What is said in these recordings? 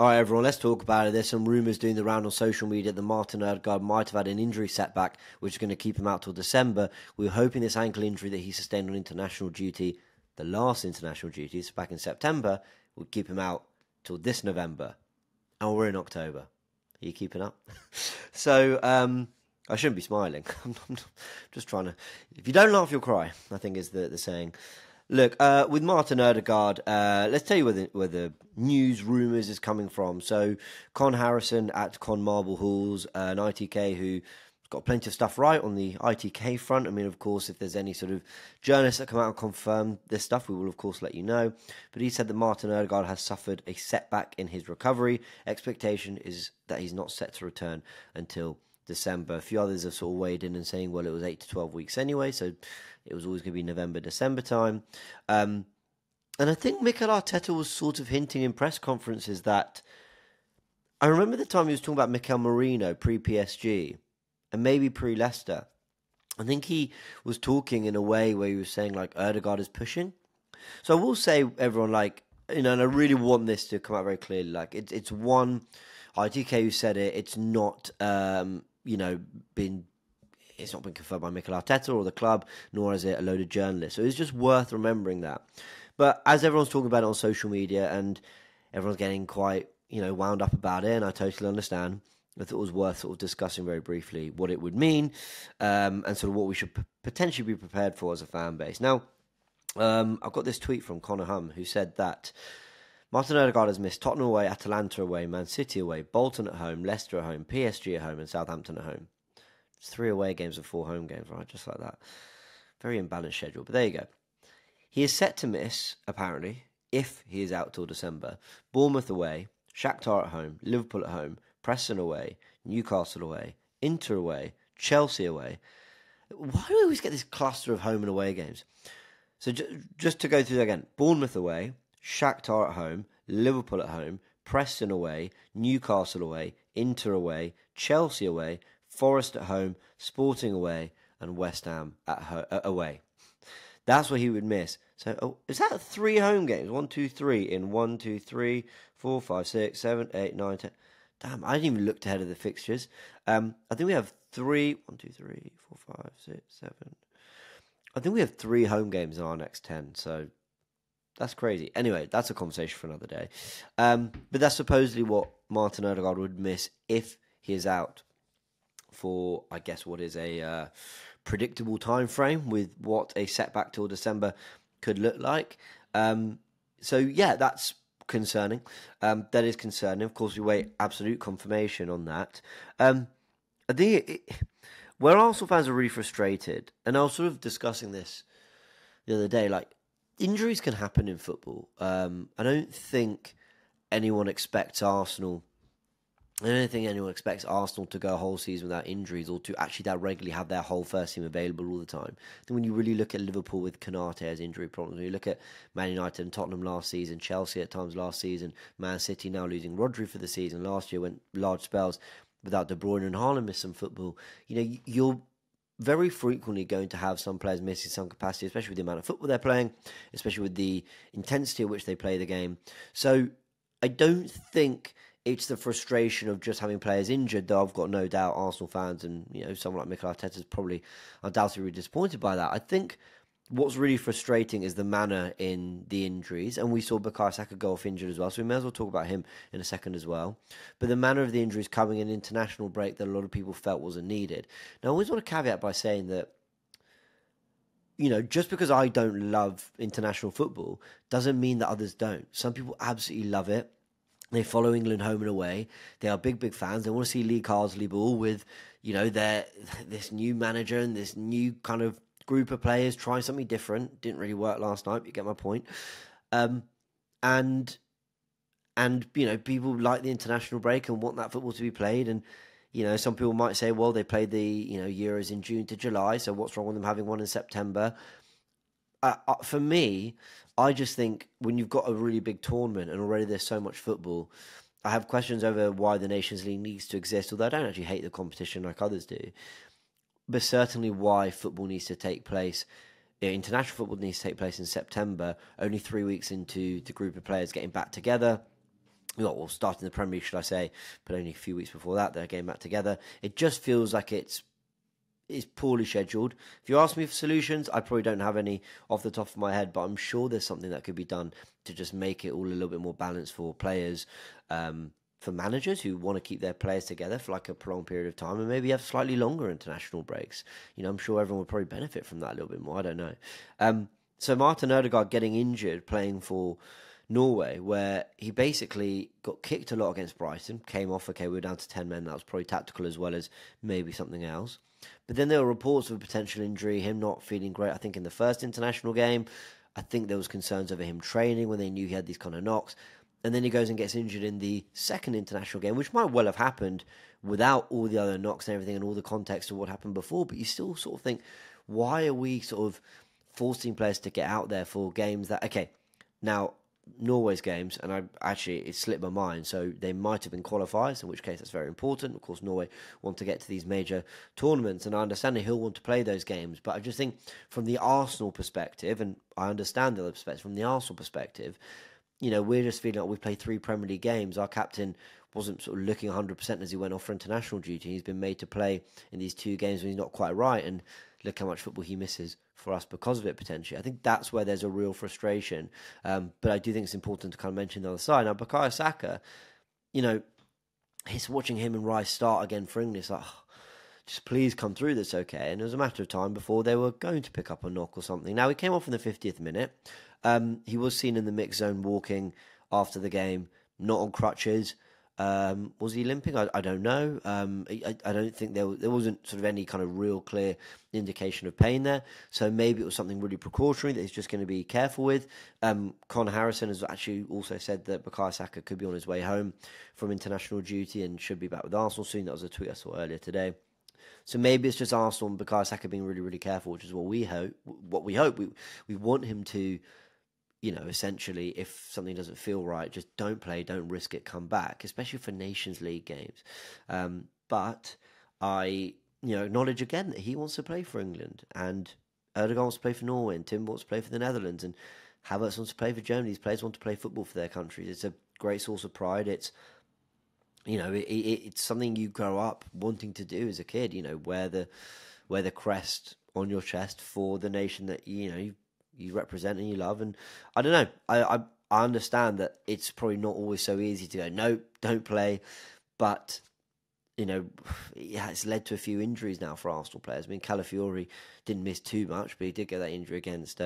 All right, everyone, let's talk about it. There's some rumours doing the round on social media that Martin Odegaard might have had an injury setback, which is going to keep him out till December. We were hoping this ankle injury that he sustained on international duty, the last international duty, so back in September, would keep him out till this November. And we're in October. Are you keeping up? So, I shouldn't be smiling. I'm just trying to... If you don't laugh, you'll cry, I think is the saying. Look, with Martin Odegaard, let's tell you where the news, rumours is coming from. So, Con Harrison at Con Marble Halls, an ITK who's got plenty of stuff right on the ITK front. I mean, of course, if there's any sort of journalists that come out and confirm this stuff, we will, of course, let you know. But he said that Martin Odegaard has suffered a setback in his recovery. Expectation is that he's not set to return until December. A few others have sort of weighed in and saying, well, it was 8 to 12 weeks anyway, so it was always going to be November, December time. And I think Mikel Arteta was sort of hinting in press conferences that... I remember the time he was talking about Mikel Merino pre-PSG and maybe pre-Leicester. I think he was talking in a way where he was saying, like, Odegaard is pushing. So I will say, everyone, like, you know, and I really want this to come out very clearly, like, it's one ITK who said it. It's not, you know, it's not been confirmed by Mikel Arteta or the club, nor is it a load of journalists. So it's just worth remembering that. But as everyone's talking about it on social media and everyone's getting quite, you know, wound up about it, and I totally understand, I thought it was worth sort of discussing very briefly what it would mean and sort of what we should potentially be prepared for as a fan base. Now, I've got this tweet from Connor Hum who said that Martin Odegaard has missed Tottenham away, Atalanta away, Man City away, Bolton at home, Leicester at home, PSG at home, and Southampton at home. It's 3 away games and 4 home games, right? Just like that. Very imbalanced schedule, but there you go. He is set to miss, apparently, if he is out till December, Bournemouth away, Shakhtar at home, Liverpool at home, Preston away, Newcastle away, Inter away, Chelsea away. Why do we always get this cluster of home and away games? So just to go through that again, Bournemouth away, Shakhtar at home, Liverpool at home, Preston away, Newcastle away, Inter away, Chelsea away, Forest at home, Sporting away, and West Ham away. That's what he would miss. So, is that 3 home games? 1, 2, 3 in 1, 2, 3, 4, 5, 6, 7, 8, 9, 10. Damn, I didn't even look ahead of the fixtures. I think we have 3, 1, 2, 3, 4, 5, 6, 7. I think we have 3 home games in our next 10, so that's crazy. Anyway, that's a conversation for another day. But that's supposedly what Martin Odegaard would miss if he is out for, I guess, what is a predictable time frame with what a setback till December could look like. So, yeah, that's concerning. That is concerning. Of course, we wait absolute confirmation on that. I think where Arsenal fans are really frustrated, and I was sort of discussing this the other day, like, injuries can happen in football. I don't think anyone expects Arsenal to go a whole season without injuries or to actually that regularly have their whole first team available all the time. Then when you really look at Liverpool with Konate as injury problems, when you look at Man United and Tottenham last season, Chelsea at times last season, Man City now losing Rodri for the season. Last year went large spells without De Bruyne and Haaland missed some football. You know, you're very frequently going to have some players missing some capacity, especially with the amount of football they're playing, especially with the intensity at which they play the game. So I don't think it's the frustration of just having players injured, though I've got no doubt Arsenal fans and, you know, someone like Mikel Arteta is probably undoubtedly really disappointed by that. I think what's really frustrating is the manner in the injuries, and we saw Bukayo Saka go off injured as well, so we may as well talk about him in a second as well. But the manner of the injuries coming in international break that a lot of people felt wasn't needed. Now, I always want to caveat by saying that, you know, just because I don't love international football doesn't mean that others don't. Some people absolutely love it. They follow England home and away. They are big fans. They want to see Lee Carsley ball with, you know, this new manager and this new kind of group of players trying something different. Didn't really work last night, but you get my point. And you know, people like the international break and want that football to be played. And, you know, some people might say, well, they played the, you know, Euros in June to July, so what's wrong with them having one in September? For me, I just think when you've got a really big tournament and already there's so much football, I have questions over why the Nations League needs to exist, although I don't actually hate the competition like others do. But certainly why football needs to take place, international football needs to take place in September, only 3 weeks into the group of players getting back together. well, starting the Premier League, should I say, but only a few weeks before that, they're getting back together. It just feels like it's poorly scheduled. If you ask me for solutions, I probably don't have any off the top of my head, but I'm sure there's something that could be done to just make it all a little bit more balanced for players, for managers who want to keep their players together for like a prolonged period of time, and maybe have slightly longer international breaks. I'm sure everyone would probably benefit from that a little bit more. I don't know. So Martin Odegaard getting injured playing for Norway, where he basically got kicked a lot against Brighton, came off, okay, we were down to 10 men, that was probably tactical as well as maybe something else. But then there were reports of a potential injury, him not feeling great, I think in the first international game. I think there was concerns over him training when they knew he had these kind of knocks. And then he goes and gets injured in the second international game, which might well have happened without all the other knocks and everything and all the context of what happened before. But you still sort of think, why are we sort of forcing players to get out there for games that, okay, now Norway's games, and it slipped my mind, so they might have been qualifiers, in which case that's very important. Of course, Norway want to get to these major tournaments, and I understand that he'll want to play those games, but I just think from the Arsenal perspective, and I understand the other perspective, from the Arsenal perspective, we're just feeling like we've played 3 Premier League games. Our captain wasn't sort of looking 100% as he went off for international duty. He's been made to play in these 2 games when he's not quite right, and look how much football he misses for us because of it, potentially. I think that's where there's a real frustration. But I do think it's important to kind of mention the other side. Now, Bukayo Saka, it's watching him and Rice start again for England. It's like, just please come through, that's okay. And it was a matter of time before they were going to pick up a knock or something. Now, he came off in the 50th minute. He was seen in the mixed zone walking after the game, not on crutches. Was he limping? I don't know. I don't think there wasn't sort of any kind of real clear indication of pain there. So maybe it was something really precautionary that he's just going to be careful with. Conor Harrison has actually also said that Bukayo Saka could be on his way home from international duty and should be back with Arsenal soon. That was a tweet I saw earlier today. So maybe it's just Arsenal and Bukayo Saka being really, really careful, which is what we hope. We want him to, essentially, if something doesn't feel right, just don't play, don't risk it, come back, especially for Nations League games. But I, acknowledge again that he wants to play for England, and Odegaard wants to play for Norway, and Tim wants to play for the Netherlands, and Havertz wants to play for Germany. These players want to play football for their countries. It's a great source of pride. It's, it's something you grow up wanting to do as a kid. Wear the crest on your chest for the nation that you represent and you love. And I don't know. I understand that it's probably not always so easy to go, no, don't play. But it's led to a few injuries now for Arsenal players. I mean, Calafiori didn't miss too much, but he did get that injury against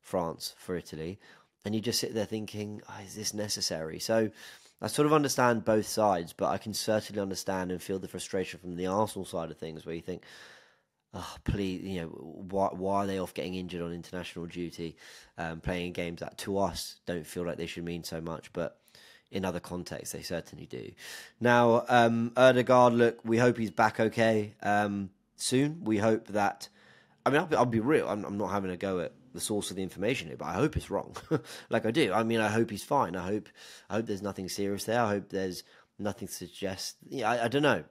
France for Italy. And you just sit there thinking, is this necessary? So I sort of understand both sides, but I can certainly understand and feel the frustration from the Arsenal side of things, where you think, please, why are they off getting injured on international duty, playing games that to us don't feel like they should mean so much, but in other contexts they certainly do. Now, Odegaard, look, we hope he's back okay soon. We hope that, I'll be real, I'm not having a go at the source of the information here, but I hope it's wrong. Like I do. I hope he's fine. I hope there's nothing serious there. I hope there's nothing to suggest. I don't know.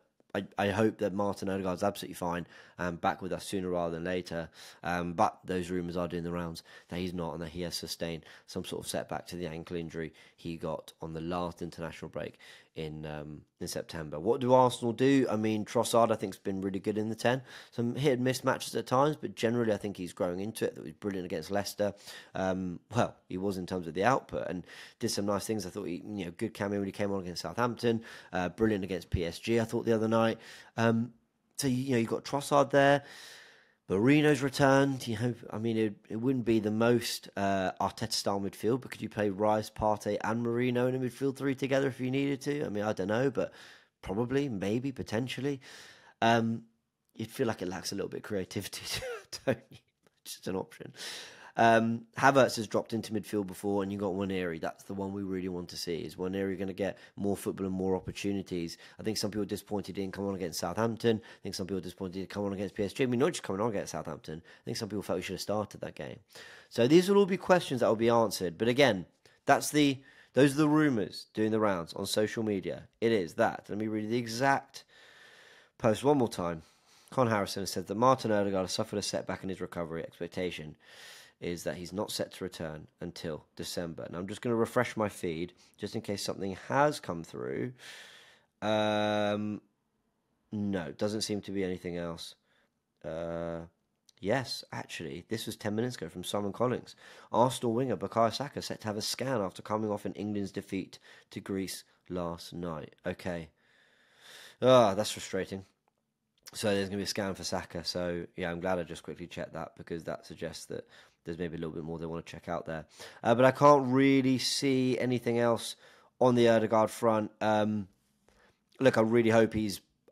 I hope that Martin Odegaard's absolutely fine and back with us sooner rather than later. But those rumours are doing the rounds that he's not, and that he has sustained some sort of setback to the ankle injury he got on the last international break in September. What do Arsenal do? Trossard, I think, has been really good in the 10. Some hit and miss matches at times, but generally I think he's growing into it. That was brilliant against Leicester. He was in terms of the output and did some nice things. I thought he, good cameo when he came on against Southampton. Brilliant against PSG, I thought, the other night. So you've got Trossard there. Marino's returned. It wouldn't be the most Arteta-style midfield, but could you play Rice, Partey, and Marino in a midfield 3 together if you needed to? I don't know, but probably, maybe, potentially. You'd feel like it lacks a little bit of creativity, don't you? Just an option. Havertz has dropped into midfield before, and you got Nwaneri. That's the one we really want to see. Is Nwaneri going to get more football and more opportunities? I think some people are disappointed he didn't come on against Southampton. I think some people are disappointed he didn't come on against PSG. Not just coming on against Southampton. I think some people felt he should have started that game. So these will all be questions that will be answered. But again, those are the rumours doing the rounds on social media. It is that. Let me read the exact post one more time. Conor Harrison has said that Martin Odegaard has suffered a setback in his recovery expectation. is that he's not set to return until December. And I'm just going to refresh my feed just in case something has come through. No, doesn't seem to be anything else. Yes, actually, this was 10 minutes ago from Simon Collins. Arsenal winger Bukayo Saka set to have a scan after coming off in England's defeat to Greece last night. Okay. That's frustrating. So there's going to be a scan for Saka. So, yeah, I'm glad I just quickly checked that because that suggests that there's maybe a little bit more they want to check out there. But I can't really see anything else on the Odegaard front. Look, I really hope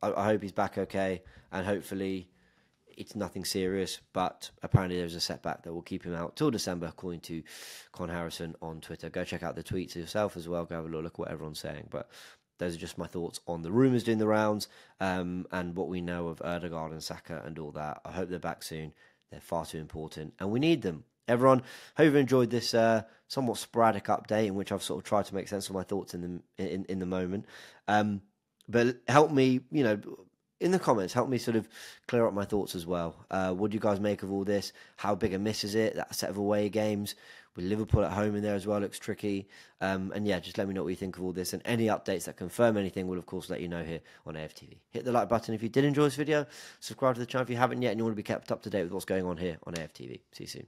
I hope he's back okay, and hopefully it's nothing serious. But apparently there's a setback that will keep him out till December, according to Con Harrison on Twitter. Go check out the tweets yourself as well. Go have a look at what everyone's saying. But those are just my thoughts on the rumours doing the rounds, and what we know of Odegaard and Saka and all that. I hope they're back soon. They're far too important, and we need them. Everyone, hope you've enjoyed this somewhat sporadic update in which I've sort of tried to make sense of my thoughts in the moment. But help me, in the comments, help me sort of clear up my thoughts as well. What do you guys make of all this? How big a miss is it? That set of away games with Liverpool at home in there as well looks tricky. And yeah, just let me know what you think of all this. And any updates that confirm anything, we'll of course let you know here on AFTV. Hit the like button if you did enjoy this video. Subscribe to the channel if you haven't yet and you want to be kept up to date with what's going on here on AFTV. See you soon.